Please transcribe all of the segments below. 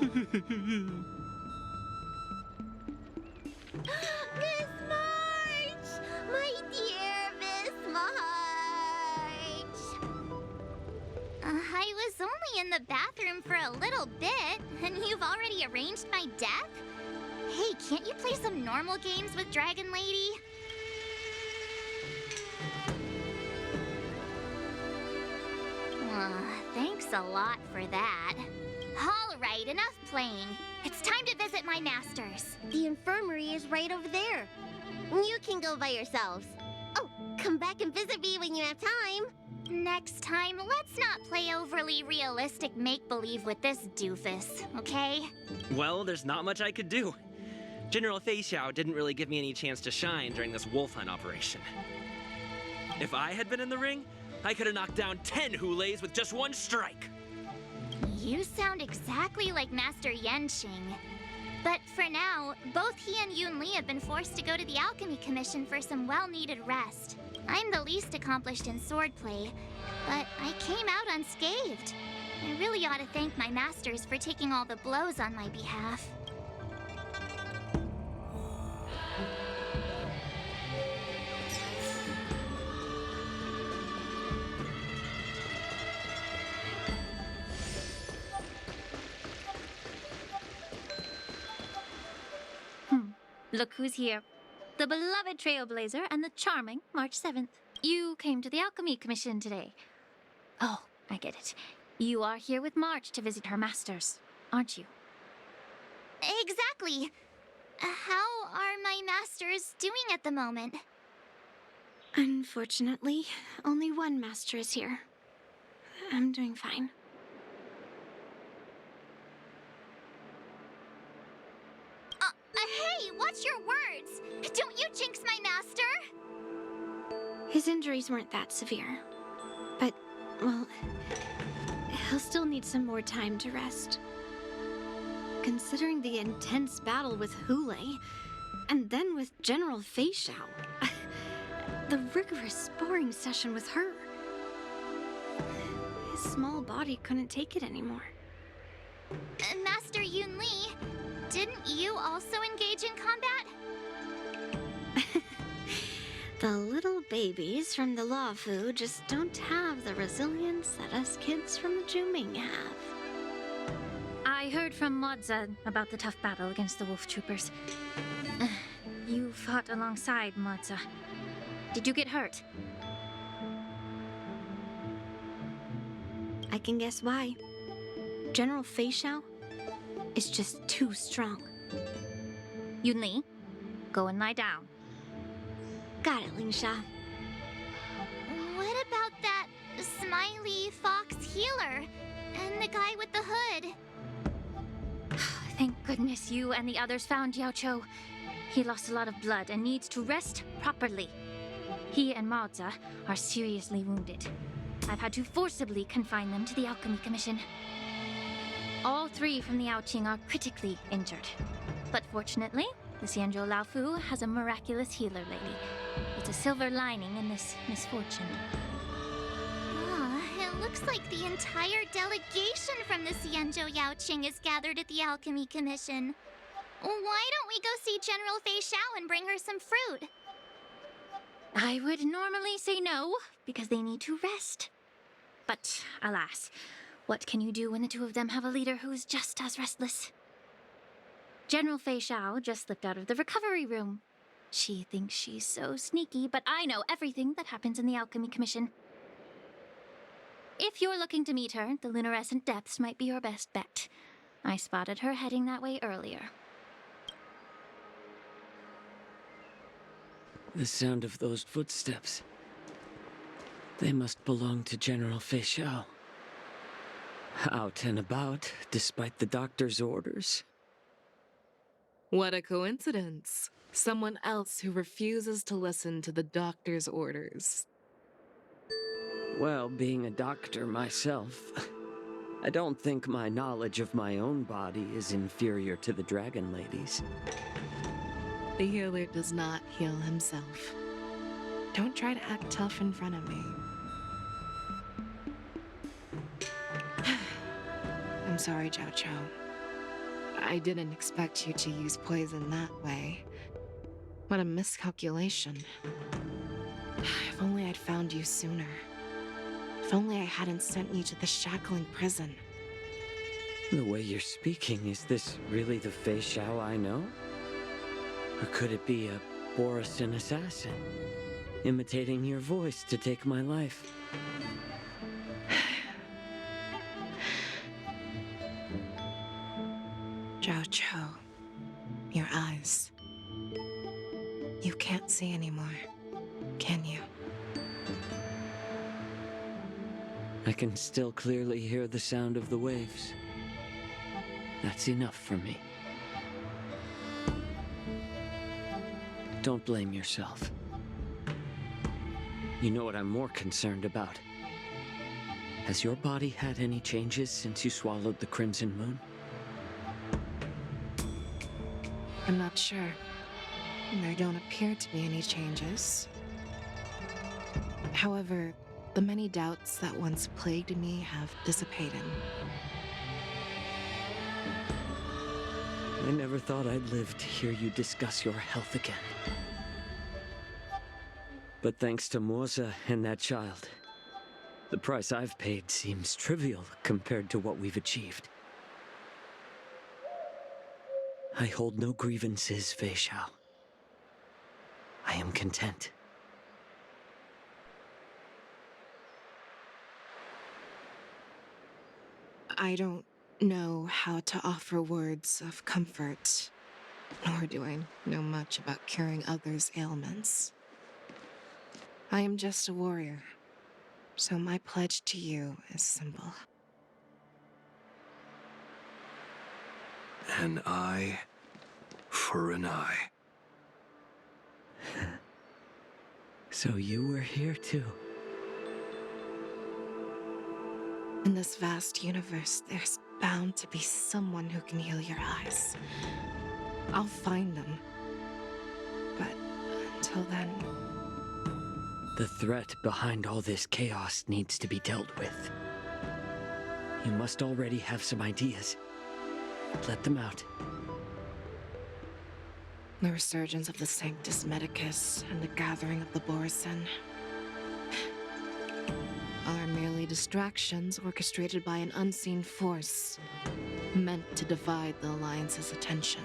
Miss March! My dear Miss March! I was only in the bathroom for a little bit, and you've already arranged my death? Hey, can't you play some normal games with Dragon Lady? Thanks a lot for that. All right, enough playing. It's time to visit my masters. The infirmary is right over there. You can go by yourselves. Oh, come back and visit me when you have time. Next time, let's not play overly realistic make-believe with this doofus, okay? Well, there's not much I could do. General Fei Xiao didn't really give me any chance to shine during this wolf hunt operation. If I had been in the ring, I could have knocked down 10 Hulays with just one strike. You sound exactly like Master Yenqing. But for now, both he and Yun Li have been forced to go to the Alchemy Commission for some well-needed rest. I'm the least accomplished in swordplay, but I came out unscathed. I really ought to thank my masters for taking all the blows on my behalf. Look who's here. The beloved Trailblazer and the charming March 7th. You came to the Alchemy Commission today. Oh, I get it. You are here with March to visit her masters, aren't you? Exactly. How are my masters doing at the moment? Unfortunately, only one master is here. I'm doing fine. Hey, watch your words! Don't you jinx my master! His injuries weren't that severe. But, well, he'll still need some more time to rest. Considering the intense battle with Hulei, and then with General Fei Xiao, the rigorous sparring session with her, his small body couldn't take it anymore. Master Yun Li, didn't you also engage in combat? The little babies from the Lofou just don't have the resilience that us kids from the Juming have. I heard from Modza about the tough battle against the wolf troopers. You fought alongside Modza. Did you get hurt? I can guess why. General Fei Xiao is just too strong. Yun Li, go and lie down. Got it, Lingsha. What about that smiley fox healer and the guy with the hood? Thank goodness you and the others found Yao Cho. He lost a lot of blood and needs to rest properly. He and Maoza are seriously wounded. I've had to forcibly confine them to the Alchemy Commission. All three from the Yaoqing are critically injured. But fortunately, the Xianzhou Laofu has a miraculous healer lady. It's a silver lining in this misfortune. It looks like the entire delegation from the Xianzhou Yaoqing is gathered at the Alchemy Commission. Why don't we go see General Fei Xiao and bring her some fruit? I would normally say no, because they need to rest. But alas, what can you do when the two of them have a leader who's just as restless? General Fei Xiao just slipped out of the recovery room. She thinks she's so sneaky, but I know everything that happens in the Alchemy Commission. If you're looking to meet her, the luminescent depths might be your best bet. I spotted her heading that way earlier. The sound of those footsteps. They must belong to General Fei Xiao. Out and about, despite the doctor's orders. What a coincidence. Someone else who refuses to listen to the doctor's orders. Well, being a doctor myself, I don't think my knowledge of my own body is inferior to the Dragon Lady's. The healer does not heal himself. Don't try to act tough in front of me. I'm sorry, Jiao Cho. I didn't expect you to use poison that way. What a miscalculation. If only I'd found you sooner. If only I hadn't sent you to the shackling prison. The way you're speaking, is this really the Fei Xiao I know? Or could it be a Borisin assassin, imitating your voice to take my life? Zhao Cho, your eyes. You can't see anymore, can you? I can still clearly hear the sound of the waves. That's enough for me. Don't blame yourself. You know what I'm more concerned about? Has your body had any changes since you swallowed the Crimson Moon? I'm not sure. There don't appear to be any changes. However, the many doubts that once plagued me have dissipated. I never thought I'd live to hear you discuss your health again. But thanks to Morza and that child, the price I've paid seems trivial compared to what we've achieved. I hold no grievances, Fei Xiao. I am content. I don't know how to offer words of comfort, nor do I know much about curing others' ailments. I am just a warrior, so my pledge to you is simple. An eye for an eye. So you were here too. In this vast universe, there's bound to be someone who can heal your eyes. I'll find them. But until then... The threat behind all this chaos needs to be dealt with. You must already have some ideas. Let them out. The resurgence of the Sanctus Medicus and the gathering of the Borisin are merely distractions orchestrated by an unseen force, meant to divide the Alliance's attention.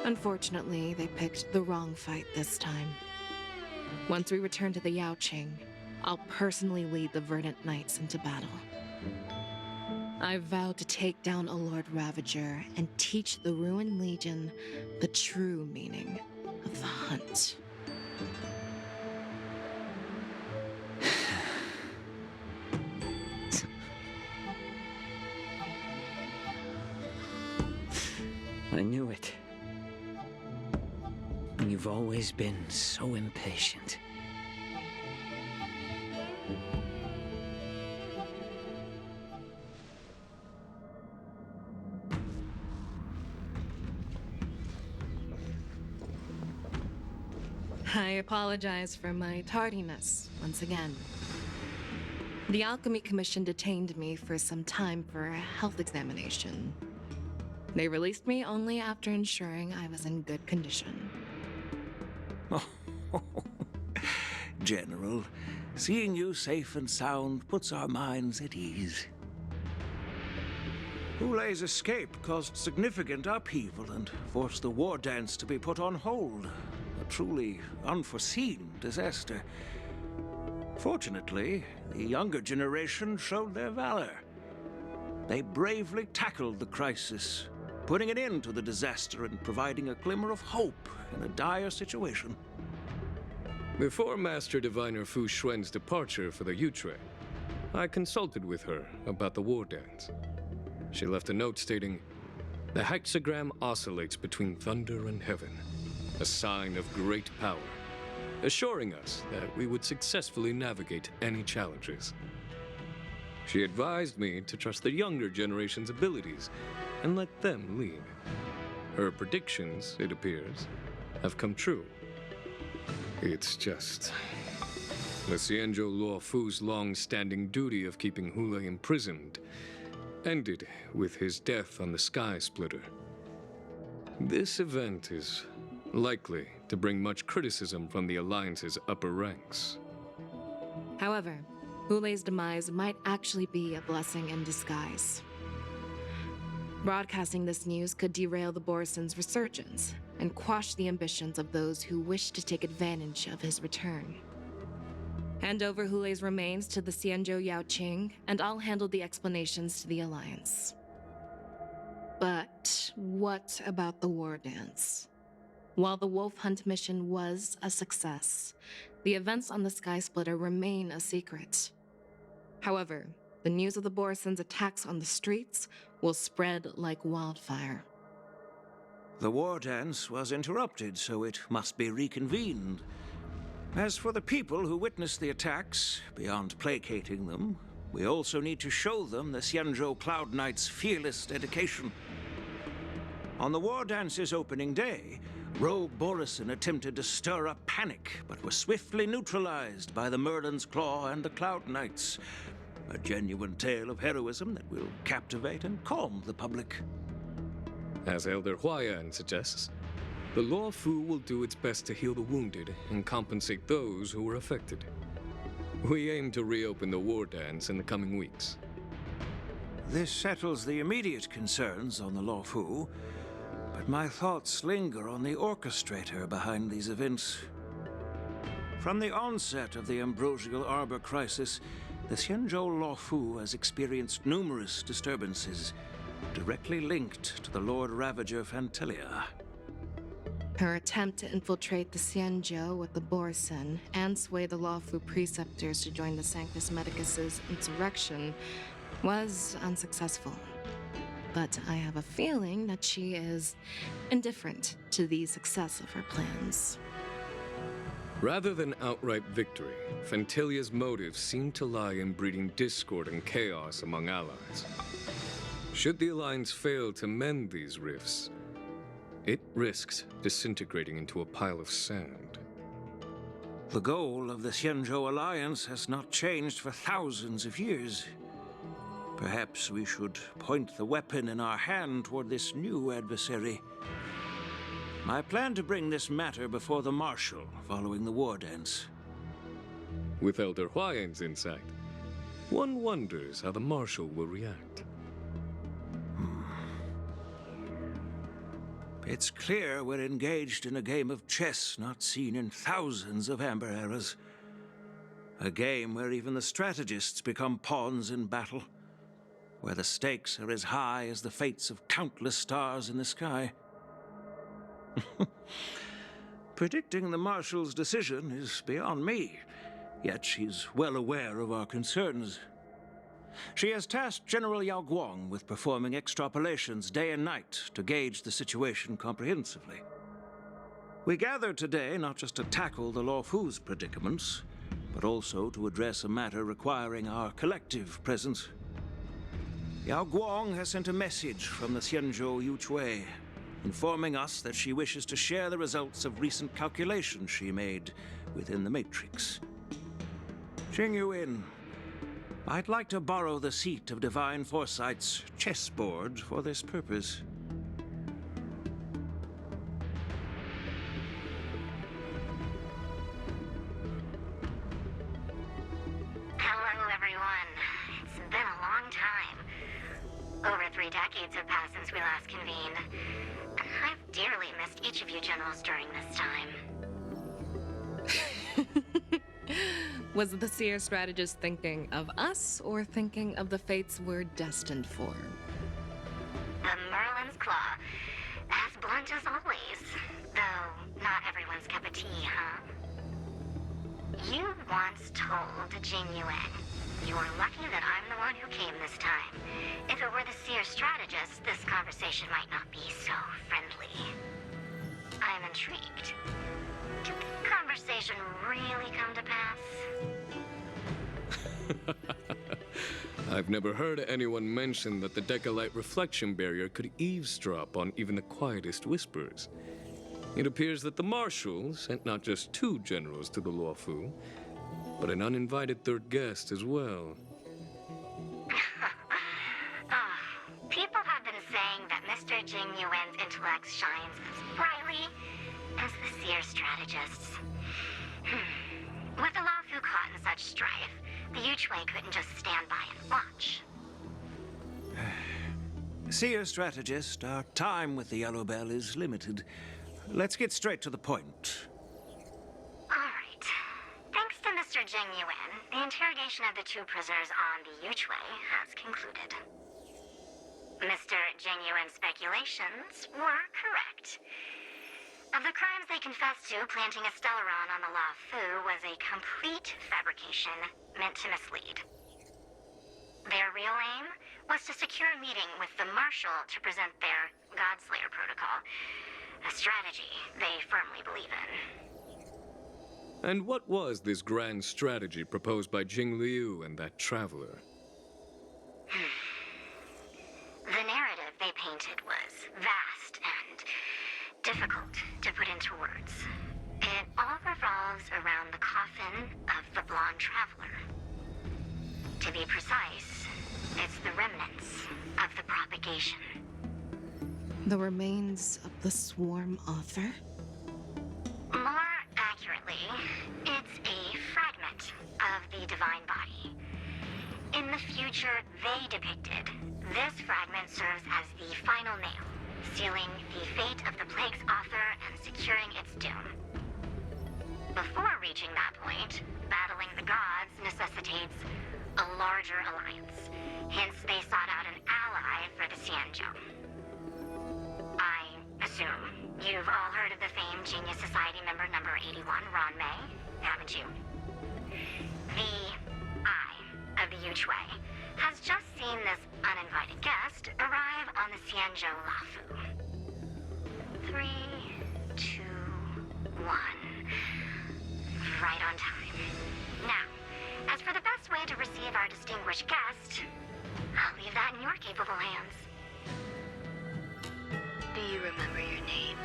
Unfortunately, they picked the wrong fight this time. Once we return to the Yaoqing, I'll personally lead the Verdant Knights into battle. I vow to take down a Lord Ravager and teach the Ruined Legion the true meaning of the hunt. I knew it. You've always been so impatient. I apologize for my tardiness once again. The Alchemy Commission detained me for some time for a health examination. They released me only after ensuring I was in good condition. General, seeing you safe and sound puts our minds at ease. Hulei's escape caused significant upheaval and forced the war dance to be put on hold. A truly unforeseen disaster. Fortunately, the younger generation showed their valor. They bravely tackled the crisis, putting an end to the disaster and providing a glimmer of hope in a dire situation. Before Master Diviner Fu Xuan's departure for the Yutre, I consulted with her about the war dance. She left a note stating, "The hexagram oscillates between thunder and heaven, a sign of great power, assuring us that we would successfully navigate any challenges." She advised me to trust the younger generation's abilities and let them lead. Her predictions, it appears, have come true. It's just the Xianzhou Lofou's long-standing duty of keeping Hulei imprisoned ended with his death on the Sky Splitter. This event is likely to bring much criticism from the Alliance's upper ranks. However, Hule's demise might actually be a blessing in disguise. Broadcasting this news could derail the Borison's resurgence and quash the ambitions of those who wish to take advantage of his return. Hand over Hule's remains to the Xianzhou Yaoqing, and I'll handle the explanations to the Alliance. But what about the war dance? While the Wolf Hunt mission was a success, the events on the Sky Splitter remain a secret. However, the news of the Borison's attacks on the streets will spread like wildfire. The war dance was interrupted, so it must be reconvened. As for the people who witnessed the attacks, beyond placating them, we also need to show them the Xianzhou Cloud Knight's fearless dedication. On the war dance's opening day, Rogue Borison attempted to stir up panic, but was swiftly neutralized by the Merlin's Claw and the Cloud Knights. A genuine tale of heroism that will captivate and calm the public. As Elder Huayan suggests, the Lofou will do its best to heal the wounded and compensate those who were affected. We aim to reopen the war dance in the coming weeks. This settles the immediate concerns on the Lofou, but my thoughts linger on the orchestrator behind these events. From the onset of the Ambrosial Arbor crisis, the Xianzhou Lofou has experienced numerous disturbances, directly linked to the Lord Ravager Fantelia. Her attempt to infiltrate the Xianzhou with the Borison and sway the Lofou preceptors to join the Sanctus Medicus's insurrection was unsuccessful. But I have a feeling that she is indifferent to the success of her plans. Rather than outright victory, Fantilia's motives seem to lie in breeding discord and chaos among allies. Should the Alliance fail to mend these rifts, it risks disintegrating into a pile of sand. The goal of the Xianzhou Alliance has not changed for thousands of years. Perhaps we should point the weapon in our hand toward this new adversary. I plan to bring this matter before the Marshal following the war dance. With Elder Huayan's insight, one wonders how the Marshal will react. It's clear we're engaged in a game of chess not seen in thousands of Amber eras. A game where even the strategists become pawns in battle, where the stakes are as high as the fates of countless stars in the sky. Predicting the Marshal's decision is beyond me, yet she's well aware of our concerns. She has tasked General Yao Guang with performing extrapolations day and night to gauge the situation comprehensively. We gathered today not just to tackle the Lofou's predicaments, but also to address a matter requiring our collective presence. Yao Guang has sent a message from the Xianzhou Yuchui, informing us that she wishes to share the results of recent calculations she made within the Matrix. Xing Yuin, I'd like to borrow the seat of Divine Foresight's chessboard for this purpose. Hello, everyone. It's been a long time. Over 3 decades have passed since we last convened. I've dearly missed each of you generals during this time. Was the Seer strategist thinking of us or thinking of the fates we're destined for? The Merlin's Claw. As blunt as always. Though, not everyone's cup of tea, huh? You once told Jing Yuan, you were lucky that I'm the one who came this time. If it were the Seer strategist, this conversation might not be so friendly. I'm intrigued. Did the conversation really come to pass? I've never heard anyone mention that the Decalite reflection barrier could eavesdrop on even the quietest whispers. It appears that the Marshal sent not just 2 generals to the Lofou, but an uninvited 3rd guest as well. Mr. Jing Yuan's intellect shines as brightly as the seer strategist's. With the Lofou caught in such strife, the Yuchwei couldn't just stand by and watch. Seer strategist, our time with the Yellow Bell is limited. Let's get straight to the point. Alright. Thanks to Mr. Jing Yuan, the interrogation of the two prisoners on the Yuchwei has concluded. Mr. Jing Yuan's speculations were correct. Of the crimes they confessed to, planting a Stellaron on the Lofou was a complete fabrication meant to mislead. Their real aim was to secure a meeting with the Marshal to present their Godslayer protocol, a strategy they firmly believe in. And what was this grand strategy proposed by Jing Liu and that traveler? The narrative they painted was vast and difficult to put into words. It all revolves around the coffin of the blonde traveler. To be precise, it's the remnants of the propagation. The remains of the swarm author? More accurately, it's a fragment of the divine body. In the future they depicted, this fragment serves as the final nail, sealing the fate of the plague's author and securing its doom. Before reaching that point, battling the gods necessitates a larger alliance. Hence, they sought out an ally for the Xianzhou. I assume you've all heard of the famed Genius Society member number 81, Ron Mei, haven't you? The Eye of the Yuchwei has just seen this uninvited guest arrive on the Xianzhou Lofou. 3, 2, 1. Right on time. Now, as for the best way to receive our distinguished guest, I'll leave that in your capable hands. Do you remember your name?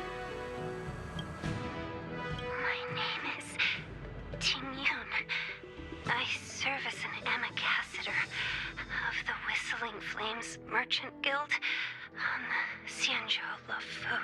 My name is Ting Yun. I serve as an ambassador of the Whistling Flames Merchant Guild on the Xianzhou Lofou.